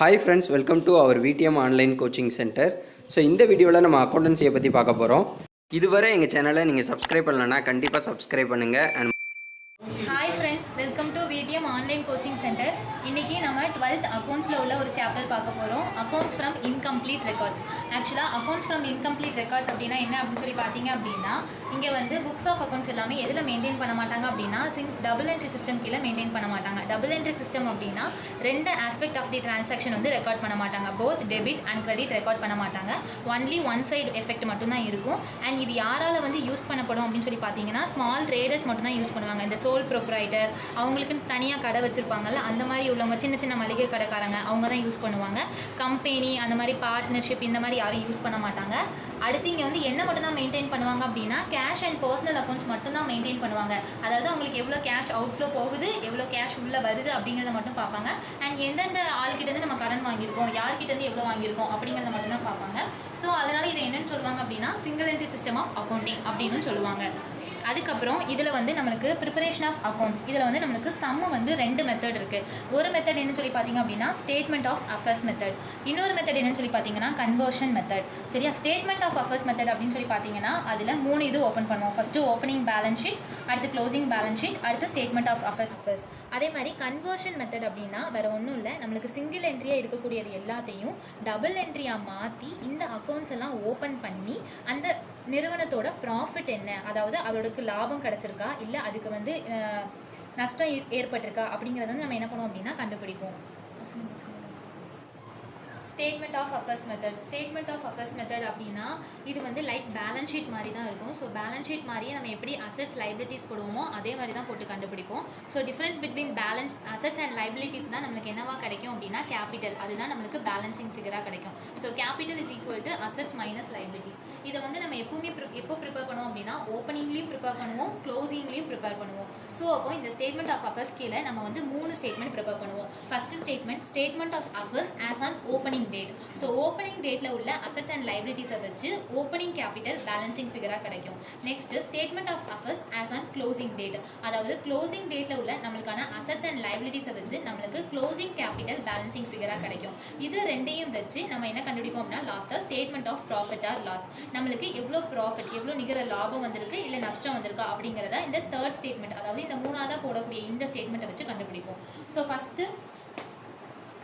Hi friends, welcome to our VTM online coaching centre. So இந்த வீடியோவில் நம்ம அக்கௌண்டன்சியை பற்றி பார்க்க போகிறோம். இதுவரை எங்கள் சேனலை நீங்கள் சப்ஸ்கிரைப் பண்ணலன்னா கண்டிப்பாக சப்ஸ்கிரைப் பண்ணுங்கள். And hi friends, welcome to VTM online coaching centre. இன்றைக்கி நம்ம 12th அக்கௌண்ட்ஸில் உள்ள ஒரு சாப்டர் பார்க்க போகிறோம். Accounts from incomplete records. ஆக்சுவலாக அக்கௌண்ட்ஸ் ஃப்ரம் இன்கம்ப்ளீட் ரெக்கார்ட்ஸ் அப்படின்னா என்ன அப்படின்னு சொல்லி பார்த்தீங்க அப்படின்னா, இங்கே வந்து புக்ஸ் ஆஃப் அக்கௌண்ட்ஸ் எல்லாமே எதில் மெயின்டைன் பண்ண மாட்டாங்க அப்படின்னா டபுள் என்ட்ரி சிஸ்டம் கீழே மெயின்டைன் பண்ண மாட்டாங்க. டபுள் என்ட்ரி சிஸ்டம் அப்படின்னா ரெண்டு ஆஸ்பெக்ட் ஆஃப் தி டிரான்சாக்ஷன் வந்து ரெக்கார்ட் பண்ண மாட்டாங்க. Both debit and credit record பண்ண மாட்டாங்க. ஒன்லி ஒன் சைடு எஃபெக்ட் மட்டும்தான் இருக்கும். அண்ட் இது யாரால் வந்து யூஸ் பண்ணப்படும் அப்படின்னு சொல்லி பார்த்தீங்கன்னா, ஸ்மால் ட்ரேடர்ஸ் மட்டும்தான் யூஸ் பண்ணுவாங்க. இந்த சோல் ப்ரொப்ரைட்டர், அவங்களுக்குன்னு தனியாக கடை வச்சுருப்பாங்கல்ல, அந்த மாதிரி உள்ளவங்க, சின்ன சின்ன மளிகை கடைக்காரங்க, அவங்க தான் யூஸ் பண்ணுவாங்க. கம்பெனி அந்த மாதிரி பார்ட்னர்ஷிப் இந்த மாதிரி யாரும் யூஸ் பண்ண மாட்டாங்க. அடுத்து இங்கே வந்து என்ன மட்டும் தான் மெயின்டைன் பண்ணுவாங்க அப்படின்னா, கேஷ் அண்ட் பர்சனல் அக்கௌண்ட்ஸ் மட்டும் தான் மெயின்டைன் பண்ணுவாங்க. அதாவது அவங்களுக்கு எவ்வளோ கேஷ் அவுட்ஃப்ளோ போகுது, எவ்வளோ கேஷ் உள்ளே வருது அப்படிங்கிறத மட்டும் பார்ப்பாங்க. அண்ட் எந்தெந்த ஆள்கிட்டேருந்து நம்ம கடன் வாங்கியிருக்கோம், யார்கிட்டேருந்து எவ்வளோ வாங்கியிருக்கோம் அப்படிங்கிறத மட்டும் தான் பார்ப்பாங்க. ஸோ அதனால் இதை என்னென்னு சொல்லுவாங்க அப்படின்னா, single entry system of accounting அப்படின்னு சொல்லுவாங்க. அதுக்கப்புறம் இதில் வந்து நம்மளுக்கு ப்ரிப்பரேஷன் ஆஃப் அக்கௌண்ட்ஸ், இதில் வந்து நம்மளுக்கு சம்ம வந்து ரெண்டு மெத்தட் இருக்குது. ஒரு மெத்தட் என்னன்னு சொல்லி பார்த்தீங்க அப்படின்னா ஸ்டேட்மெண்ட் ஆஃப் அஃபேர்ஸ் மெத்தட். இன்னொரு மெத்தட் என்னன்னு சொல்லி பார்த்தீங்கன்னா கன்வர்ஷன் மெத்தட். சரியா? ஸ்டேட்மெண்ட் ஆஃப் அஃபேர்ஸ் மெத்தட் அப்படின்னு சொல்லி பார்த்தீங்கன்னா அதில் 3 இது ஓப்பன் பண்ணுவோம். ஃபஸ்ட்டு ஓப்பனிங் பேலன்ஸ் ஷீட், அடுத்து க்ளோசிங் பேலன்ஸ் ஷீட், அடுத்து ஸ்டேட்மெண்ட் ஆஃப் அஃபேர்ஸ். அதே மாதிரி கன்வர்ஷன் மெத்தட் அப்படின்னா வேறு ஒன்றும் இல்லை, நம்மளுக்கு சிங்கிள் என்ட்ரியாக இருக்கக்கூடியது எல்லாத்தையும் டபுள் என்ட்ரியாக மாற்றி இந்த அக்கௌண்ட்ஸ் எல்லாம் ஓப்பன் பண்ணி அந்த நிறுவனத்தோட ப்ராஃபிட் என்ன, அதாவது அதோடக்கு லாபம் கிடச்சிருக்கா இல்லை அதுக்கு வந்து நஷ்டம் ஏற்பட்டிருக்கா அப்படிங்கிறத வந்து நம்ம என்ன பண்ணுவோம் அப்படின்னா கண்டுபிடிப்போம். Statement of affairs method. Statement of affairs method அப்படின்னா இது வந்து லைக் பேலன்ஸ் ஷீட் மாதிரி தான் இருக்கும். ஸோ பேலன்ஸ் ஷீட் மாதிரியே நம்ம எப்படி அசெட்ஸ் லைபிலிட்டிஸ் போடுவோமோ அதே மாதிரி தான் போட்டு கண்டுபிடிப்போம். So difference between balance assets and liabilities தான் நம்மளுக்கு என்னவா கிடைக்கும் அப்படின்னா கேபிட்டல். அதுதான் நம்மளுக்கு பேலன்சிங் ஃபிகராக கிடைக்கும். So capital is equal to assets minus liabilities. இதை வந்து நம்ம எப்பவுமே எப்போ ப்ரிப்பேர் பண்ணுவோம் அப்படின்னா ஓப்பனிங்லேயும் ப்ரிப்பேர் பண்ணுவோம், க்ளோசிங்லேயும் ப்ரிப்பேர் பண்ணுவோம். ஸோ அப்போ இந்த ஸ்டேட்மெண்ட் ஆஃப் அஃபேர்ஸ் கீழே நம்ம வந்து 3 ஸ்டேட்மெண்ட் ப்ரிப்பேர் பண்ணுவோம். First statement of affairs as on opening date. So opening டேட்டில் உள்ள அசெட்ஸ் அண்ட் லைபிலிட்டிஸை வச்சு ஓப்பனிங் கேபிட்டல் பேலன்சிங் ஃபிகராக கிடைக்கும். Next statement of affairs as on closing date. அதாவது க்ளோசிங் டேட்டில் உள்ள நம்மளுக்கான அசெட்ஸ் அண்ட் லைபிலிட்டிஸை வச்சு நம்மளுக்கு க்ளோசிங் கேபிட்டல் பேலன்சிங் ஃபிகராக கிடைக்கும். இது ரெண்டையும் வச்சு நம்ம என்ன கண்டுபிடிப்போம் அப்படின்னா லாஸ்ட்டாக statement of profit or loss. நம்மளுக்கு எவ்வளோ ப்ராஃபிட், எவ்வளோ நிகர லாபம் வந்திருக்கு இல்லை நஷ்டம் வந்திருக்கா அப்படிங்கிறத இந்த தேர்ட் ஸ்டேட்மெண்ட், அதாவது இந்த மூணாவதாக போடக்கூடிய இந்த ஸ்டேட்மெண்ட்டை வச்சு கண்டுபிடிப்போம். So first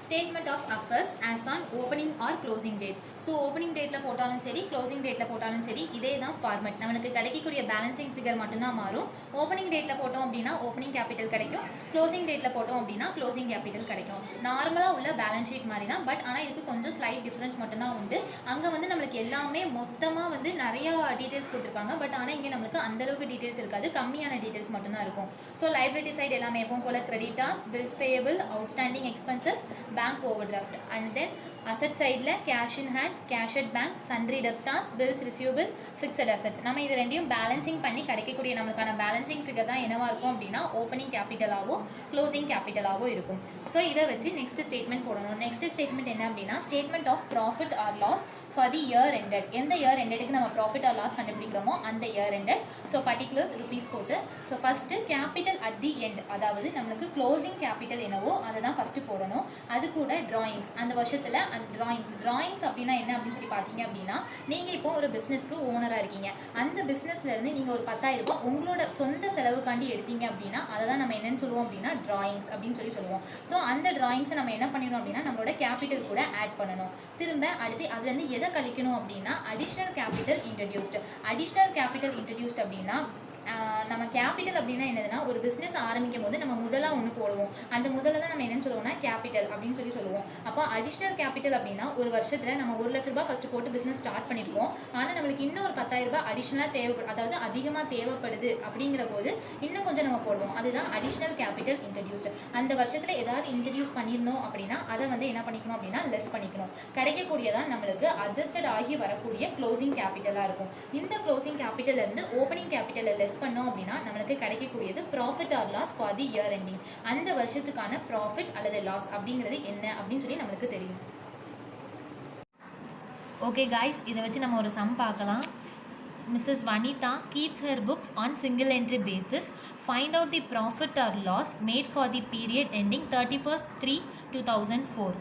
statement of affairs as on opening or closing date. So opening டேட்டில் போட்டாலும் சரி, க்ளோசிங் டேட்டில் போட்டாலும் சரி, இதே தான் ஃபார்மெட். நம்மளுக்கு கிடைக்கக்கூடிய பேலன்சிங் ஃபிகர் மட்டும்தான் மாறும். ஓப்பனிங் டேட்டில் போட்டோம் அப்படின்னா ஓப்பனிங் கேபிட்டல் கிடைக்கும், க்ளோசிங் டேட்டில் போட்டோம் அப்படின்னா க்ளோசிங் கேபிட்டல் கிடைக்கும். நார்மலாக உள்ள பேலன்ஸ் ஷீட் மாதிரி தான், பட் ஆனால் இதுக்கு கொஞ்சம் ஸ்லைட் டிஃப்ரென்ஸ் மட்டும்தான் உண்டு. அங்கே வந்து நம்மளுக்கு எல்லாமே மொத்தமாக வந்து நிறையா டீட்டெயில்ஸ் கொடுத்துருப்பாங்க, பட் ஆனால் இங்கே நம்மளுக்கு அந்தளவுக்கு டீட்டெயில்ஸ் இருக்காது, கம்மியான டீட்டெயில்ஸ் மட்டும்தான் இருக்கும். ஸோ லைபிலிட்டி சைடு எல்லாமே எப்பவும் போல் creditors, bills payable, outstanding expenses, bank overdraft. And then asset சைடில் cash in hand, cash at bank, sundry debtors, bills receivable, fixed assets. நம்ம இது ரெண்டையும் பேலன்சிங் பண்ணி கிடைக்கக்கூடிய நம்மளுக்கான பேலன்சிங் ஃபிகர் தான் என்னவாக இருக்கும் அப்படின்னா ஓப்பனிங் கேபிட்டலாகவோ க்ளோசிங் கேபிட்டலாகவோ இருக்கும். ஸோ இதை வச்சு நெக்ஸ்ட் ஸ்டேட்மெண்ட் போடணும். நெக்ஸ்ட் ஸ்டேட்மெண்ட் என்ன அப்படின்னா statement of profit or loss for the year ended. எந்த இயர் எண்டடுக்கு நம்ம ப்ராஃபிட் ஆர் லாஸ் கண்டுபிடிக்கிறோமோ அந்த year ended. So particulars rupees போட்டு so first capital at the end, அதாவது நம்மளுக்கு க்ளோசிங் கேபிட்டல் என்னவோ அதை தான் ஃபஸ்ட்டு போடணும். அது கூட ட்ராயிங்ஸ், அந்த வருஷத்தில் அந்த ட்ராயிங்ஸ் அப்படின்னா என்ன அப்படின்னு சொல்லி பார்த்தீங்க அப்படின்னா, நீங்கள் இப்போ ஒரு பிஸ்னஸ்க்கு ஓனராக இருக்கீங்க. அந்த பிஸ்னஸ்லேருந்து நீங்கள் ஒரு 10,000 ரூபாய் உங்களோட சொந்த செலவுக்காண்டி எடுத்தீங்க அப்படின்னா அதை தான் நம்ம என்னென்னு சொல்லுவோம் அப்படின்னா ட்ராயிங்ஸ் அப்படின்னு சொல்லுவோம். ஸோ அந்த ட்ராயிங்ஸை நம்ம என்ன பண்ணிடணும் அப்படின்னா நம்மளோட கேபிட்டல் கூட ஆட் பண்ணணும். திரும்ப அடுத்து அதுலேருந்து எதை கழிக்கணும் அப்படின்னா additional capital introduced. Additional capital introduced அப்படின்னா நம்ம கேபிட்டல் அப்படின்னா என்னதுன்னா ஒரு பிஸ்னஸ் ஆரம்பிக்கும் போது நம்ம முதலாக ஒன்று போடுவோம். அந்த முதல்ல தான் நம்ம என்னன்னு சொல்லுவோம்னா கேபிட்டல் அப்படின்னு சொல்லுவோம். அப்போ அடிஷ்னல் கேபிட்டல் அப்படின்னா ஒரு வருஷத்தில் நம்ம 1 லட்ச ரூபாய் ஃபஸ்ட்டு போட்டு பிஸ்னஸ் ஸ்டார்ட் பண்ணியிருக்கோம். ஆனால் நம்மளுக்கு இன்னும் ஒரு 10,000 ரூபாய் அடிஷ்னலாக தேவைப்படும், அதாவது அதிகமாக தேவைப்படுது அப்படிங்கிற போது இன்னும் கொஞ்சம் நம்ம போடுவோம். அதுதான் அடிஷ்னல் கேபிட்டல் இன்ட்ரடியூஸ்டு. அந்த வருஷத்தில் ஏதாவது இன்ட்ரடியூஸ் பண்ணியிருந்தோம் அப்படின்னா அதை வந்து என்ன பண்ணிக்கணும் அப்படின்னா லெஸ் பண்ணிக்கணும். கிடைக்கக்கூடியதான் நம்மளுக்கு அட்ஜஸ்டட் ஆகி வரக்கூடிய க்ளோசிங் கேபிட்டலாக இருக்கும். இந்த க்ளோசிங் கேபிட்டல் இருந்து ஓப்பனிங் கேபிட்டலை லெஸ் பண்ணோம் அப்படின்னா நம்மளுக்கு கிடைக்கக்கூடியது profit or loss for the year ending. அந்த வருஷத்துக்கான ப்ராஃபிட் அல்லது லாஸ் அப்படிங்கிறது என்ன அப்படின்னு சொல்லி நம்மளுக்கு தெரியும். ஓகே காய்ஸ், இதை வச்சு நம்ம ஒரு சம் பார்க்கலாம். Mrs. Vanitha keeps her books on single entry basis. Find out the profit or loss made for the period ending 31st 3 2004.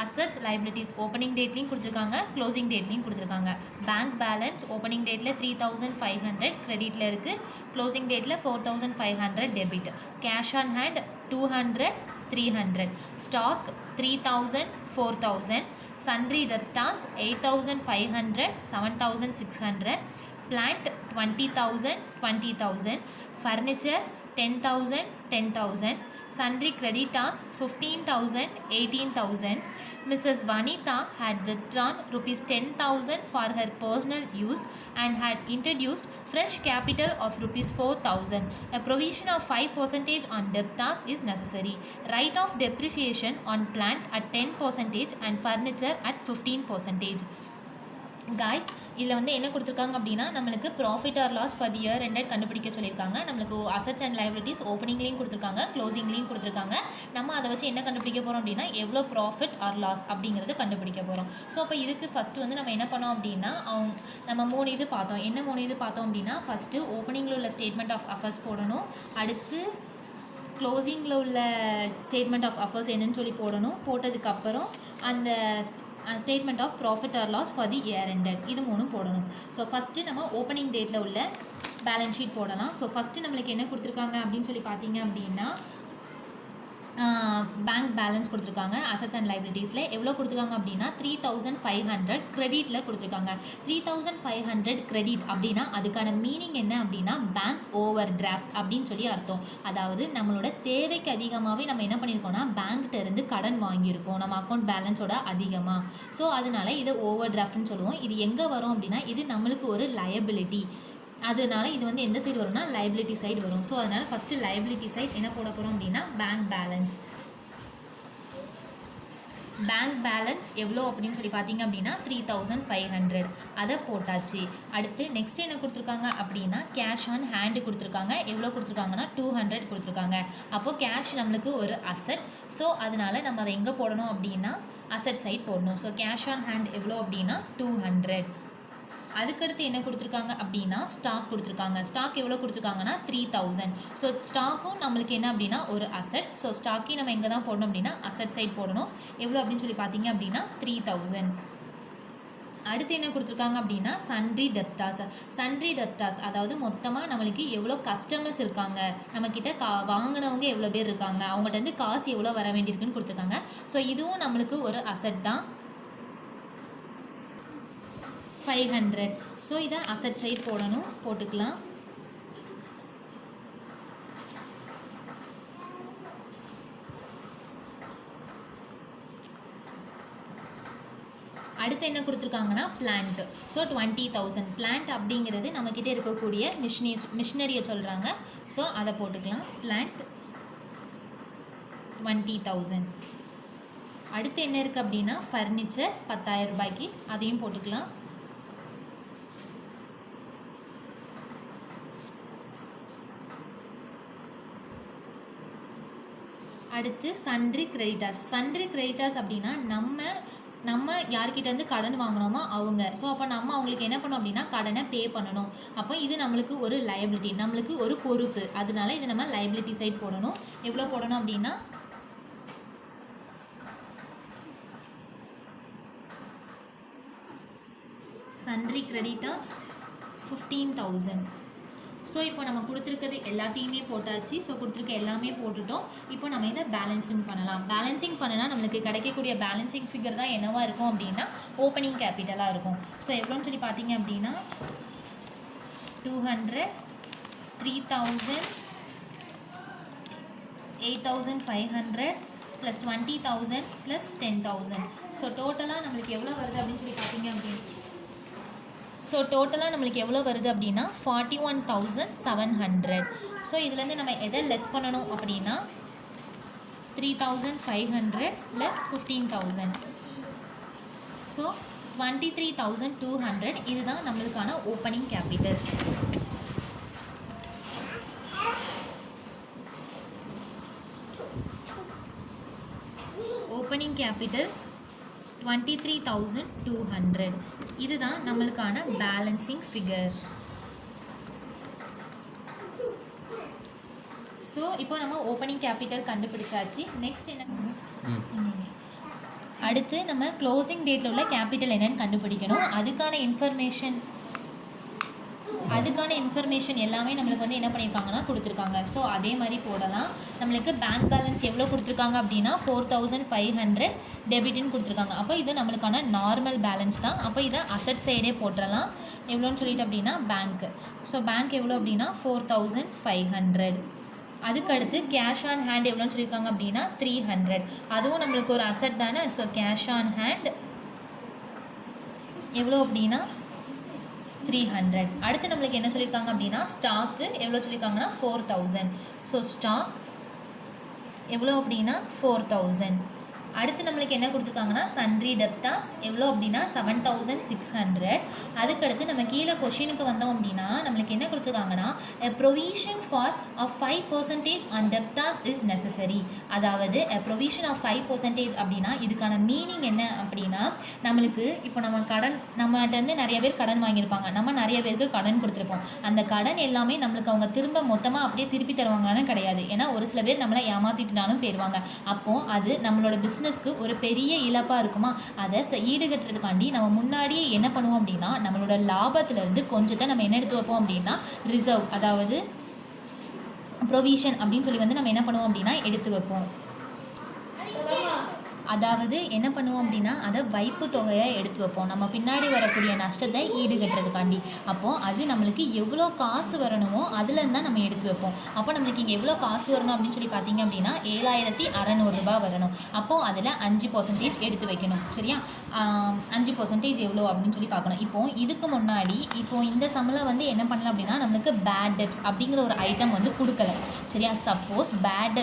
Assets liabilities opening டேட்லையும் கொடுத்துருக்காங்க, க்ளோசிங் டேட்லையும் கொடுத்துருக்காங்க. பேங்க் பேலன்ஸ் ஓப்பனிங் டேட்டில் 3500 கிரெடிட்டில் இருக்குது, க்ளோசிங் டேட்டில் 4500 debit. Cash on hand 200, 300. Stock 3000, 4000. Sundry debtors 8500, 7600. Plant 20,000, 20,000. Furniture 10,000, 10,000. Sundry creditors 15,000, 18,000. Mrs. Vanitha had withdrawn rupees 10,000 for her personal use and had introduced fresh capital of rupees 4,000. A provision of 5% on debtors is necessary. Rate of depreciation on plant at 10% and furniture at 15%. Guys இதில் வந்து என்ன கொடுத்துருக்காங்க அப்படின்னா நம்மளுக்கு profit or loss for the year ended கண்டுபிடிக்க சொல்லியிருக்காங்க. நம்மளுக்கு assets and liabilities ஓப்பனிங்லேயும் கொடுத்துருக்காங்க, க்ளோசிங்லேயும் கொடுத்துருக்காங்க. நம்ம அதை வச்சு என்ன கண்டுபிடிக்க போகிறோம் அப்படின்னா எவ்வளோ ப்ராஃபிட் ஆர் லாஸ் அப்படிங்கிறது கண்டுபிடிக்க போகிறோம். ஸோ அப்போ இதுக்கு ஃபஸ்ட்டு வந்து நம்ம என்ன பண்ணோம் அப்படின்னா நம்ம 3 இது பார்த்தோம். என்ன 3 இது பார்த்தோம் அப்படின்னா ஃபஸ்ட்டு ஓப்பனிங்கில் உள்ள ஸ்டேட்மெண்ட் ஆஃப் அஃபர்ஸ் போடணும், அடுத்து க்ளோசிங்கில் உள்ள ஸ்டேட்மெண்ட் ஆஃப் அஃபர்ஸ் என்னன்னு சொல்லி போடணும், போட்டதுக்கப்புறம் அந்த statement of profit or loss for the year ended இது 3 போடணும். ஸோ ஃபஸ்ட்டு நம்ம ஓப்பனிங் டேட்டில் உள்ள பேலன்ஸ் ஷீட் போடலாம். ஸோ ஃபஸ்ட்டு நம்மளுக்கு என்ன கொடுத்துருக்காங்க அப்படின்னு சொல்லி பார்த்தீங்க அப்படின்னா பேங்க் பேலன்ஸ் கொடுத்துருக்காங்க. அசட்ஸ் அண்ட் லைபிலிட்டிஸில் எவ்வளோ கொடுத்துருக்காங்க அப்படின்னா 3500 கிரெடிட்டில் கொடுத்துருக்காங்க. 3500 கிரெடிட் அப்படின்னா அதுக்கான மீனிங் என்ன அப்படின்னா பேங்க் ஓவர் டிராஃப்ட் அப்படின்னு சொல்லி அர்த்தம். அதாவது நம்மளோட தேவைக்கு அதிகமாகவே நம்ம என்ன பண்ணியிருக்கோம்னா பேங்க்கிட்ட இருந்து கடன் வாங்கியிருக்கோம் நம்ம அக்கௌண்ட் பேலன்ஸோட அதிகமாக. ஸோ அதனால இதை ஓவர் டிராஃப்ட்னு சொல்லுவோம். இது எங்கே வரும் அப்படின்னா இது நம்மளுக்கு ஒரு லயபிலிட்டி. அதனால இது வந்து எந்த சைடு வரும்னா லைபிலிட்டி சைடு வரும். ஸோ அதனால் ஃபஸ்ட்டு லைபிலிட்டி சைட் என்ன போட போகிறோம் அப்படின்னா பேங்க் பேலன்ஸ். பேங்க் பேலன்ஸ் எவ்வளோ அப்படின்னு சொல்லி பார்த்தீங்க அப்படின்னா 3500 அதை போட்டாச்சு. அடுத்து நெக்ஸ்ட் என்ன கொடுத்துருக்காங்க அப்படின்னா கேஷ் ஆன் ஹேண்டு கொடுத்துருக்காங்க. எவ்வளோ கொடுத்துருக்காங்கன்னா 200 கொடுத்துருக்காங்க. அப்போது கேஷ் நம்மளுக்கு ஒரு அசட். ஸோ அதனால நம்ம அதை எங்கே போடணும் அப்படின்னா அசட் சைட் போடணும். ஸோ கேஷ் ஆன் ஹேண்ட் எவ்வளோ அப்படின்னா 200. அதுக்கடுத்து என்ன கொடுத்துருக்காங்க அப்படின்னா ஸ்டாக் கொடுத்துருக்காங்க. ஸ்டாக் எவ்வளோ கொடுத்துருக்காங்கன்னா 3000. ஸோ ஸ்டாக்கும் நம்மளுக்கு என்ன அப்படின்னா ஒரு அசட். ஸோ ஸ்டாக்கையும் நம்ம எங்கே தான் போடணும் அப்படின்னா அசட் சைட் போடணும். எவ்வளோ அப்படின்னு சொல்லி பார்த்தீங்க அப்படின்னா 3000. அடுத்து என்ன கொடுத்துருக்காங்க அப்படின்னா சன்ட்ரி டெப்டாஸ். சன்ட்ரி டெப்டாஸ் அதாவது மொத்தமாக நம்மளுக்கு எவ்வளோ கஸ்டமர்ஸ் இருக்காங்க, நம்மக்கிட்ட வாங்கினவங்க எவ்வளோ பேர் இருக்காங்க, அவங்கள்ட்ட காசு எவ்வளோ வர வேண்டியிருக்குன்னு கொடுத்துருக்காங்க. ஸோ இதுவும் நம்மளுக்கு ஒரு அசட் தான் 500. ஸோ இதை அசட் சைட் போடணும், போட்டுக்கலாம். அடுத்து என்ன கொடுத்துருக்காங்கன்னா பிளான்ட். ஸோ 20,000. பிளான்ட் அப்படிங்கிறது நம்மக்கிட்ட இருக்கக்கூடிய மிஷினரியை சொல்கிறாங்க. ஸோ அதை போட்டுக்கலாம். பிளான்ட் 20,000. அடுத்து என்ன இருக்குது அப்படின்னா ஃபர்னிச்சர் 10,000 ரூபாய்க்கு, அதையும் போட்டுக்கலாம். அடுத்து சன்ட்ரி கிரெடிட்டர்ஸ். சன்ட்ரி கிரெடிட்டர்ஸ் அப்படின்னா நம்ம யார்கிட்டேருந்து கடன் வாங்கினோமோ அவங்க. ஸோ அப்போ நம்ம அவங்களுக்கு என்ன பண்ணோம் அப்படின்னா கடனை பே பண்ணணும். அப்போ இது நம்மளுக்கு ஒரு லைபிலிட்டி, நம்மளுக்கு ஒரு பொறுப்பு. அதனால இது நம்ம லைபிலிட்டி சைட் போடணும். எவ்வளோ போடணும் அப்படின்னா சன்ட்ரி கிரெடிட்டர்ஸ் 15,000. ஸோ இப்போ நம்ம கொடுத்துருக்கிறது எல்லாத்தையுமே போட்டாச்சு. ஸோ கொடுத்துருக்க எல்லாமே போட்டுட்டோம். இப்போ நம்ம இதை பேலன்சிங் பண்ணலாம். பேலன்சிங் பண்ணனா நம்மளுக்கு கிடைக்கக்கூடிய பேலன்சிங் ஃபிகர் தான் என்னவா இருக்கும் அப்படின்னா ஓப்பனிங் கேபிட்டலாக இருக்கும். ஸோ எவ்வளோன்னு சொல்லி பார்த்தீங்க அப்படின்னா 200, 3,000, 8,500 + 20,000 + 10,000. ஸோ டோட்டலாக நம்மளுக்கு எவ்வளோ வருது அப்படின்னு சொல்லி பார்த்தீங்க அப்படின்னா 41,700. ஸோ இதுலேருந்து நம்ம எதை லெஸ் பண்ணணும் அப்படின்னா 3,500 + 15,000. ஸோ 23,200. இதுதான் நம்மளுக்கான ஓப்பனிங் கேபிட்டல். Opening capital 23,200. இதுதான் நம்மளுக்கான பேலன்சிங் ஃபிகர். ஸோ இப்போ நம்ம ஓப்பனிங் கேபிட்டல் கண்டுபிடிச்சாச்சு. நெக்ஸ்ட் என்ன அடுத்து நம்ம க்ளோசிங் டேட்டில் உள்ள கேபிட்டல் என்னன்னு கண்டுபிடிக்கணும். அதுக்கான இன்ஃபர்மேஷன் எல்லாமே நம்மளுக்கு வந்து என்ன பண்ணியிருக்காங்கன்னா கொடுத்துருக்காங்க. ஸோ அதே மாதிரி போடலாம். நம்மளுக்கு பேங்க் பேலன்ஸ் எவ்வளோ கொடுத்துருக்காங்க அப்படின்னா 4500 டெபிட்னு கொடுத்துருக்காங்க. அப்போ இது நம்மளுக்கான நார்மல் பேலன்ஸ் தான். அப்போ இதை அசட் சைடே போட்டுடலாம். எவ்வளோன்னு சொல்லிட்டு அப்படின்னா பேங்க்கு. ஸோ பேங்க் எவ்வளோ அப்படின்னா 4500. அதுக்கடுத்து கேஷ் ஆன் ஹேண்ட் எவ்வளோன்னு சொல்லியிருக்காங்க அப்படின்னா 300. அதுவும் நம்மளுக்கு ஒரு அசட் தானே. ஸோ கேஷ் ஆன் ஹேண்ட் எவ்வளோ அப்படின்னா 300. அடுத்து நம்மளுக்கு என்ன சொல்லியிருக்காங்க அப்படின்னா ஸ்டாக்கு எவ்வளோ சொல்லியிருக்காங்கன்னா 4000. ஸோ ஸ்டாக் எவ்வளோ அப்படின்னா 4000. அடுத்து நம்மளுக்கு என்ன கொடுத்துருக்காங்கன்னா சன்ட்ரி டெப்டாஸ் எவ்வளோ அப்படின்னா 7600. அதுக்கடுத்து நம்ம கீழே கொஷினுக்கு வந்தோம் அப்படின்னா நம்மளுக்கு என்ன கொடுத்துருக்காங்கன்னா a provision for a 5% on debtors is necessary. அதாவது a provision of 5% அப்படின்னா இதுக்கான மீனிங் என்ன அப்படின்னா நம்மளுக்கு இப்போ நம்மகிட்ட இருந்து நிறைய பேர் கடன் வாங்கியிருப்பாங்க. நம்ம நிறைய பேருக்கு கடன் கொடுத்துருப்போம். அந்த கடன் எல்லாமே நம்மளுக்கு அவங்க திரும்ப மொத்தமாக அப்படியே திருப்பி தருவாங்கன்னு கிடையாது. ஏன்னா ஒரு சில பேர் நம்மளை ஏமாற்றிட்டுனாலும் போயிடுவாங்க. அப்போது அது நம்மளோட பிஸ்னஸ்க்கு ஒரு பெரிய இழப்பாக இருக்குமா. அதை ஈடுகட்டுறதுக்காண்டி நம்ம முன்னாடியே என்ன பண்ணுவோம் அப்படின்னா நம்மளோட லாபத்திலேருந்து கொஞ்சத்தை நம்ம என்ன எடுத்து வைப்போம் அப்படின்னா ரிசர்வ், அதாவது ப்ரொவிஷன் அப்படின்னு சொல்லி வந்து நம்ம என்ன பண்ணுவோம் அப்படின்னா எடுத்து வைப்போம். அதாவது என்ன பண்ணுவோம் அப்படின்னா அதை வைப்பு தொகையை எடுத்து வைப்போம் நம்ம பின்னாடி வரக்கூடிய நஷ்டத்தை ஈடுகட்டுறதுக்காண்டி. அப்போது அது நம்மளுக்கு எவ்வளோ காசு வரணுமோ அதுலேருந்து தான் நம்ம எடுத்து வைப்போம். அப்போ நம்மளுக்கு இங்கே எவ்வளோ காசு வரணும் அப்படின்னு சொல்லி பார்த்தீங்க அப்படின்னா 7600 ரூபாய் வரணும். அப்போது அதில் 5% எடுத்து வைக்கணும். சரியா, 5% எவ்வளோ அப்படின்னு சொல்லி பார்க்கணும். இப்போது இதுக்கு முன்னாடி இந்த சம்மில் வந்து என்ன பண்ணலாம் அப்படின்னா நம்மளுக்கு பேட் டெப்ஸ் அப்படிங்கிற ஒரு ஐட்டம் வந்து கொடுக்கல. சரியா, சப்போஸ் பேட்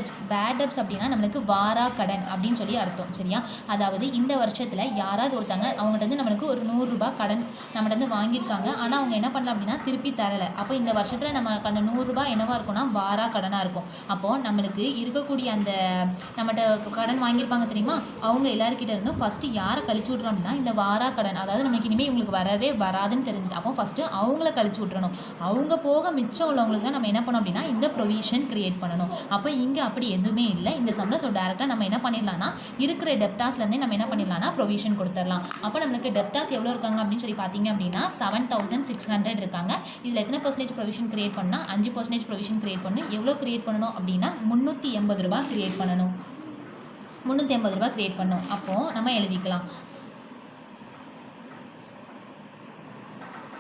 டெப்ஸ் அப்படின்னா நம்மளுக்கு வாரா கடன் அப்படின்னு சொல்லி அர்த்தம். சரியா, அதாவது இந்த வருஷத்தில் யாராவது ஒருத்தங்க அவங்ககிட்ட இருந்து நம்மளுக்கு ஒரு 100 ரூபாய் கடன் நம்மகிட்ட இருந்து வாங்கியிருக்காங்க. ஆனால் அவங்க என்ன பண்ணலாம் அப்படின்னா திருப்பி தரலை. அப்போ இந்த வருஷத்தில் நமக்கு அந்த 100 ரூபாய் என்னவா இருக்கும்னா வாரா கடனாக இருக்கும். அப்போது நம்மளுக்கு இருக்கக்கூடிய அந்த நம்மகிட்ட கடன் வாங்கியிருப்பாங்க தெரியுமா, அவங்க எல்லாருக்கிட்ட இருந்தும் ஃபஸ்ட்டு யாரை கழிச்சு விட்றோம் அப்படின்னா இந்த வாரா கடன், அதாவது நமக்கு இனிமேல் இவங்களுக்கு வரவே வராதுன்னு தெரிஞ்சுட்டு அப்போ ஃபஸ்ட்டு அவங்கள கழிச்சு விட்றணும். அவங்க போக மிச்சம் உள்ளவங்களுக்கு தான் நம்ம என்ன பண்ணோம் அப்படின்னா இந்த ப்ரொவிஷன் கிரியேட் பண்ணணும். அப்போ இங்கே அப்படி எதுவுமே இல்லை இந்த சம்மில். ஸோ டேரெக்டாக நம்ம என்ன பண்ணிடலாம்னா இருக்கிற டெப்டாஸ்லேருந்தே நம்ம என்ன பண்ணிடலாம்னா ப்ரொவிஷன் கொடுத்துடலாம். அப்போ நம்மளுக்கு டெப்டாஸ் எவ்வளோ இருக்காங்க அப்படின்னு சொல்லி பார்த்தீங்க அப்படின்னா 7600 இருக்காங்க. இதில் எத்தனை % ப்ரொவிஷன் கிரியேட் பண்ணால் 5% ப்ரொவிஷன் கிரியேட் பண்ணணும். எவ்வளோ கிரியேட் பண்ணணும் அப்படின்னா 380 ரூபாய் கிரியேட் பண்ணணும். 380 ரூபாய் கிரியேட் பண்ணணும். அப்போது நம்ம எழுதிக்கலாம்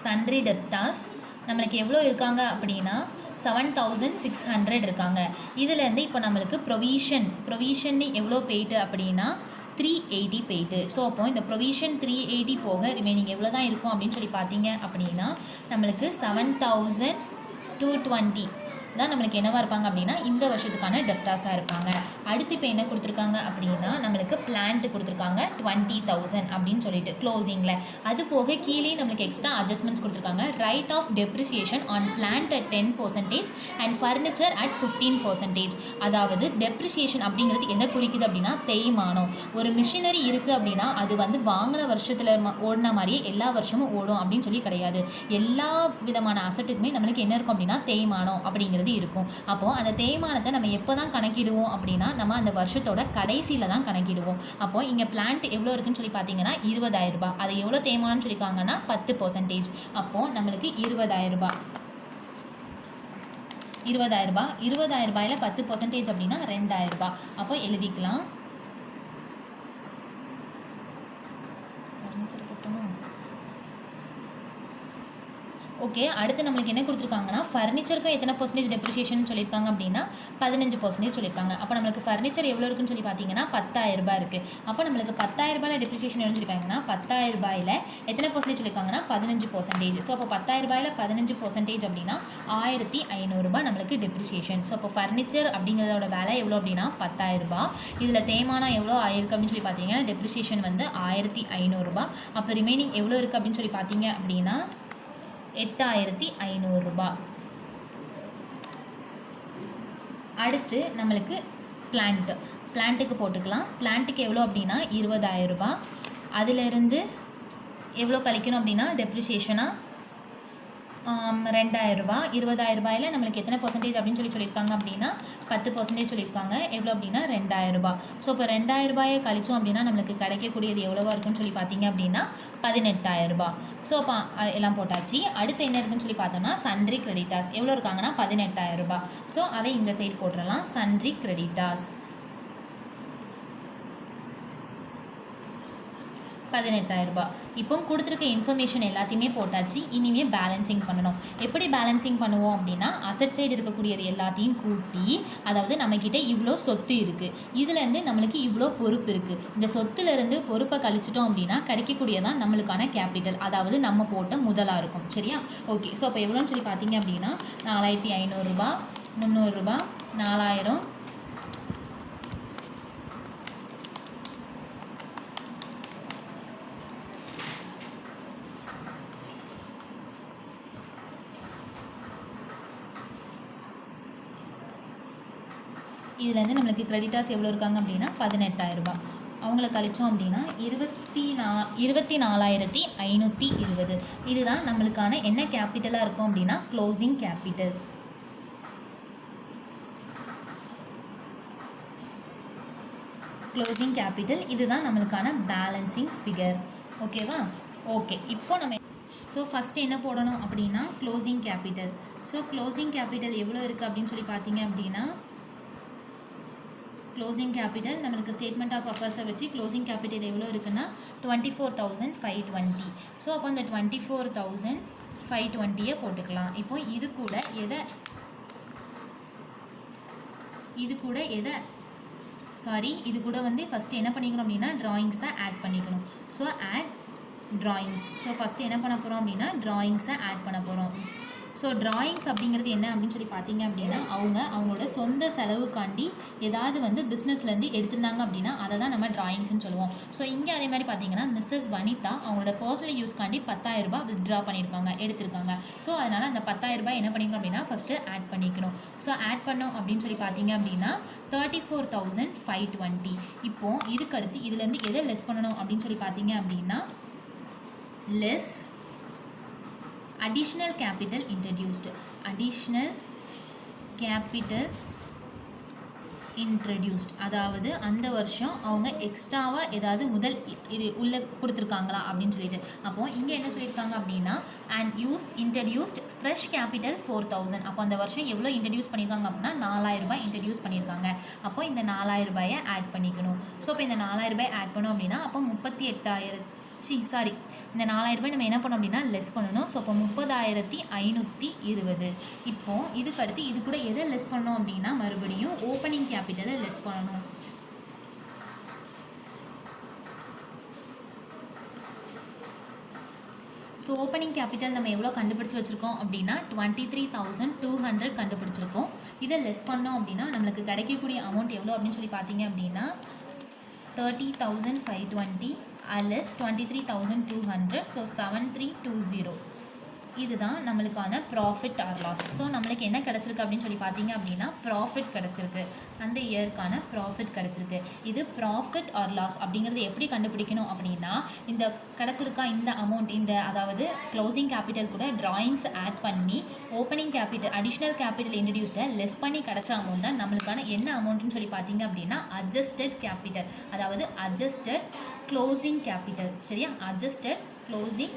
சன்ட்ரி டெப்டாஸ் நம்மளுக்கு எவ்வளோ இருக்காங்க அப்படின்னா 7600 இருக்காங்க. இதுலேருந்து இப்போ நம்மளுக்கு ப்ரொவிஷன் எவ்வளோ போயிட்டு அப்படின்னா 380 போயிட்டு. ஸோ அப்போ இந்த ப்ரொவிஷன் 380 போக ரிமைனிங் எவ்வளோ தான் இருக்கும் அப்படின்னு சொல்லி பார்த்தீங்க அப்படின்னா நம்மளுக்கு 7220 தான் நம்மளுக்கு என்னவாக இருப்பாங்க அப்படின்னா இந்த வருஷத்துக்கான டெப்டாஸாக இருப்பாங்க. அடுத்து இப்போ என்ன கொடுத்துருக்காங்க அப்படின்னா நம்மளுக்கு பிளான்ட்டு கொடுத்துருக்காங்க 20000 அப்படின்னு சொல்லிட்டு க்ளோசிங்கில். அது போக கீழே நம்மளுக்கு எக்ஸ்ட்ரா அட்ஜஸ்ட்மெண்ட்ஸ் கொடுத்துருக்காங்க. Write off depreciation on plant at 10% and furniture at 15%. அதாவது டெப்ரிசியேஷன் அப்படிங்கிறது என்ன குறிக்குது அப்படின்னா தேய்மானம். ஒரு மிஷினரி இருக்குது அப்படின்னா அது வந்து வாங்கின வருஷத்தில் ஓடின மாதிரியே எல்லா வருஷமும் ஓடும் அப்படின்னு சொல்லி கிடையாது. எல்லா விதமான அசட்டுக்குமே நம்மளுக்கு என்ன இருக்கும் அப்படின்னா தேய்மானம் அப்படிங்கிறது இருக்கும். அப்போது அந்த தேய்மானத்தை நம்ம எப்போ தான் கணக்கிடுவோம் அப்படின்னா நம்ம அந்த வருஷத்தோட கடைசியில் தான் கணக்கிடுவோம். அப்போது இங்கே பிளான்ட் எவ்வளோ இருக்குன்னு சொல்லி பார்த்தீங்கன்னா 20000 ரூபாய். அதை எவ்வளோ தேய்மானம்னு சொல்லியிருக்காங்கன்னா 10%. அப்போது நம்மளுக்கு 20000 ரூபாய் 20000 ரூபாயில் 10% அப்படின்னா 2000 ரூபாய். அப்போ எழுதிக்கலாம். ஓகே, அடுத்து நம்மளுக்கு என்ன கொடுத்துருக்காங்கன்னா ஃபர்னிச்சருக்கும் எத்தனை % டெப்ரிசியேஷன் சொல்லியிருக்காங்க அப்படின்னா 15% சொல்லியிருக்காங்க. அப்போ நம்மளுக்கு ஃபர்னிச்சர் எவ்வளோ இருக்குன்னு சொல்லி பார்த்தீங்கன்னா 10000 ரூபாய் இருக்குது. அப்போ நம்மளுக்கு 10000 ரூபாயில் டெப்ரிசியேஷன் எவ்வளோன்னு சொல்லியிருக்காங்கன்னா 10000 ரூபாயில் எத்தனை % சொல்லியிருக்காங்கன்னா 15%. ஸோ அப்போ 10000 ரூபாயில் 15% அப்படின்னா 1500 ரூபாய் நம்மளுக்கு டெப்ரிசியேஷன். ஸோ அப்போ ஃபர்னிச்சர் அப்படிங்கிறதோட விலை எவ்வளோ அப்படின்னா 10000 ரூபாய். இதில் தேய்மானம் எவ்வளோ ஆயிருக்கு அப்படின்னு சொல்லி பார்த்தீங்கன்னா டெப்ரிசியேஷன் வந்து 1500 ரூபாய். அப்போ ரிமைனிங் எவ்வளோ இருக்குது அப்படின்னு சொல்லி பார்த்தீங்க அப்படின்னா 8500 ரூபாய். அடுத்து நம்மளுக்கு பிளான்ட்டுக்கு போட்டுக்கலாம். பிளான்ட்டுக்கு எவ்வளோ அப்படின்னா 20000 ரூபாய். அதிலிருந்து எவ்வளோ கழிக்கணும் அப்படின்னா டெப்ரிசியேஷனாக 2000 ரூபாய். 20,000 ரூபாயில் நம்மளுக்கு எத்தனை பர்சன்டேஜ் அப்படின்னு சொல்லியிருக்காங்க அப்படின்னா 10% சொல்லியிருக்காங்க. எவ்வளோ அப்படின்னா 2000 ரூபாய். ஸோ இப்போ 2000 ரூபாயை கழிச்சோம் அப்படின்னா நம்மளுக்கு கிடைக்கக்கூடியது எவ்வளோவா இருக்குன்னு சொல்லி பார்த்தீங்க அப்படின்னா 18,000 ரூபாய். ஸோ அப்போ எல்லாம் போட்டாச்சு. அடுத்து என்ன இருக்குன்னு சொல்லி பார்த்தோம்னா சன்ட்ரி கிரெடிட்டாஸ் எவ்வளோ இருக்காங்கன்னா 18,000 ரூபாய். ஸோ அதை இந்த சைடு போட்டுடலாம். சன்ட்ரி கிரெடிட்டாஸ் 18,000 ரூபாய். இப்போ கொடுத்துருக்க இன்ஃபர்மேஷன் எல்லாத்தையுமே போட்டாச்சு. இனிமேல் பேலன்சிங் பண்ணணும். எப்படி பேலன்சிங் பண்ணுவோம் அப்படின்னா அசட் சைடு இருக்கக்கூடியது எல்லாத்தையும் கூட்டி, அதாவது நம்மக்கிட்ட இவ்வளோ சொத்து இருக்குது, இதுலேருந்து நம்மளுக்கு இவ்வளோ பொறுப்பு இருக்குது, இந்த சொத்துலேருந்து பொறுப்பை கழிச்சிட்டோம் அப்படின்னா கிடைக்கக்கூடியதான் நம்மளுக்கான கேபிட்டல், அதாவது நம்ம போட்ட முதலாக இருக்கும். சரியா? ஓகே. ஸோ அப்போ எவ்வளோன்னு சொல்லி பார்த்தீங்க அப்படின்னா 4,500 ரூபாய், 300 ரூபாய், 4000, இதுலேருந்து நம்மளுக்கு கிரெடிட்டாஸ் எவ்வளோ இருக்காங்க அப்படின்னா 18,000 ரூபாய். அவங்கள கழிச்சோம் அப்படின்னா 24,520. இதுதான் நம்மளுக்கான என்ன கேபிட்டலாக இருக்கும் அப்படின்னா க்ளோசிங் கேபிட்டல். க்ளோசிங் கேபிட்டல் இதுதான் நம்மளுக்கான பேலன்சிங் ஃபிகர். ஓகேவா? ஓகே. இப்போ நம்ம ஃபஸ்ட்டு என்ன போடணும் அப்படின்னா க்ளோசிங் கேபிட்டல். க்ளோசிங் கேபிட்டல் எவ்வளோ இருக்குது அப்படின்னு சொல்லி பார்த்தீங்க அப்படின்னா க்ளோசிங் கேபிட்டல் நம்மளுக்கு ஸ்டேட்மெண்ட் ஆஃப் அஃபர்ஸை வச்சு க்ளோசிங் கேபிட்டல் எவ்வளோ இருக்குன்னா 24,520. ஸோ அப்போ அந்த 24,520 போட்டுக்கலாம். இப்போ இது கூட வந்து ஃபஸ்ட்டு என்ன பண்ணிக்கணும் அப்படின்னா ட்ராயிங்ஸை ஆட் பண்ணிக்கணும். So add drawings. So first என்ன பண்ண போகிறோம் அப்படின்னா ட்ராயிங்ஸை ஆட் பண்ண போகிறோம். ஸோ ட்ராயிங்ஸ் அப்படிங்கிறது என்ன அப்படின்னு சொல்லி பார்த்தீங்க அப்படின்னா அவங்களோட சொந்த செலவுக்காண்டி ஏதாவது வந்து பிஸ்னஸ்லேருந்து எடுத்திருந்தாங்க அப்படின்னா அதை தான் நம்ம ட்ராயிங்ஸ்னு சொல்லுவோம். ஸோ இங்கே அதே மாதிரி பார்த்தீங்கன்னா மிஸ்ஸஸ் வனிதா அவங்களோட பர்சனல் யூஸ்க்காண்டி 10,000 ரூபாய் வித்ட்ரா எடுத்திருக்காங்க. ஸோ அதனால் அந்த 10,000 ரூபாய் என்ன பண்ணிக்கணும் அப்படின்னா ஃபஸ்ட்டு ஆட் பண்ணிக்கணும். ஸோ ஆட் பண்ணோம் அப்படின்னு சொல்லி பார்த்தீங்க அப்படின்னா 34,520. இப்போது இதுக்கடுத்து இதுலேருந்து எதை லெஸ் பண்ணணும் அப்படின்னு சொல்லி பார்த்தீங்க அப்படின்னா லெஸ் additional capital introduced. அதாவது அந்த வருஷம் அவங்க எக்ஸ்ட்ராவாக ஏதாவது முதல் உள்ள கொடுத்துருக்காங்களா அப்படின்னு சொல்லிட்டு. அப்போது இங்கே என்ன சொல்லியிருக்காங்க அப்படின்னா அண்ட் இன்ட்ரடியூஸ்ட் ஃப்ரெஷ் கேபிட்டல் 4,000. அப்போ அந்த வருஷம் எவ்வளோ இன்ட்ரடியூஸ் பண்ணியிருக்காங்க அப்படின்னா 4,000 ரூபாய் இன்ட்ரடியூஸ் பண்ணியிருக்காங்க. அப்போ இந்த 4,000 ரூபாயை ஆட் பண்ணிக்கணும். ஸோ இப்போ இந்த 4,000 ரூபாய் ஆட் பண்ணோம் அப்படின்னா அப்போ இந்த 4,000 ரூபாய் நம்ம என்ன பண்ணோம் அப்படின்னா லெஸ் பண்ணணும். ஸோ அப்போ 30,520. இப்போது இதுக்கடுத்து இது கூட எதை லெஸ் பண்ணோம் அப்படின்னா மறுபடியும் ஓப்பனிங் கேபிட்டலை லெஸ் பண்ணணும். ஸோ ஓப்பனிங் கேபிட்டல் நம்ம எவ்வளோ கண்டுபிடிச்சி வச்சுருக்கோம் அப்படின்னா 23,200 கண்டுபிடிச்சிருக்கோம். இதை லெஸ் பண்ணோம் அப்படின்னா நம்மளுக்கு கிடைக்கக்கூடிய அமௌண்ட் எவ்வளோ அப்படின்னு சொல்லி பார்த்தீங்க அப்படின்னா 30,520 லெஸ் 23,200. ஸோ 7,320. இதுதான் நம்மளுக்கான ப்ராஃபிட் ஆர் லாஸ். ஸோ நம்மளுக்கு என்ன கிடச்சிருக்கு அப்படின்னு சொல்லி பார்த்தீங்க அப்படின்னா ப்ராஃபிட் கிடச்சிருக்கு. அந்த இயர்க்கான ப்ராஃபிட் கிடச்சிருக்கு. இது ப்ராஃபிட் ஆர் லாஸ் அப்படிங்கிறது எப்படி கண்டுபிடிக்கணும் அப்படின்னா இந்த கிடச்சிருக்கா இந்த அமௌண்ட் அதாவது க்ளோசிங் கேபிட்டல் கூட ட்ராயிங்ஸ் ஆட் பண்ணி ஓப்பனிங் கேபிட்டல் அடிஷ்னல் கேபிட்டல் இன்ட்ரடியூஸ்டை லெஸ் பண்ணி கிடச்ச அமௌண்ட் தான் நம்மளுக்கான என்ன அமௌண்ட்னு சொல்லி பார்த்தீங்க அப்படின்னா அட்ஜஸ்டட் கேபிட்டல், அதாவது அட்ஜஸ்டட் க்ளோசிங் கேபிட்டல். சரியா? Adjusted closing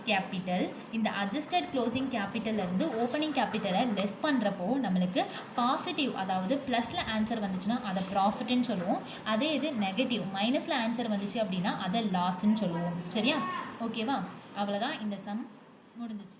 capital. இந்த அட்ஜஸ்டட் க்ளோசிங் கேபிட்டல்லேருந்து ஓப்பனிங் கேபிட்டலை லெஸ் பண்ணுறப்போ நம்மளுக்கு பாசிட்டிவ், அதாவது ப்ளஸில் ஆன்சர் வந்துச்சுன்னா அதை ப்ராஃபிட்னு சொல்லுவோம். அதே இது நெகட்டிவ் மைனஸில் ஆன்சர் வந்துச்சு அப்படின்னா அதை லாஸ்ன்னு சொல்லுவோம். சரியா? ஓகேவா? அவ்வளோதான், இந்த சம் முடிஞ்சிச்சு.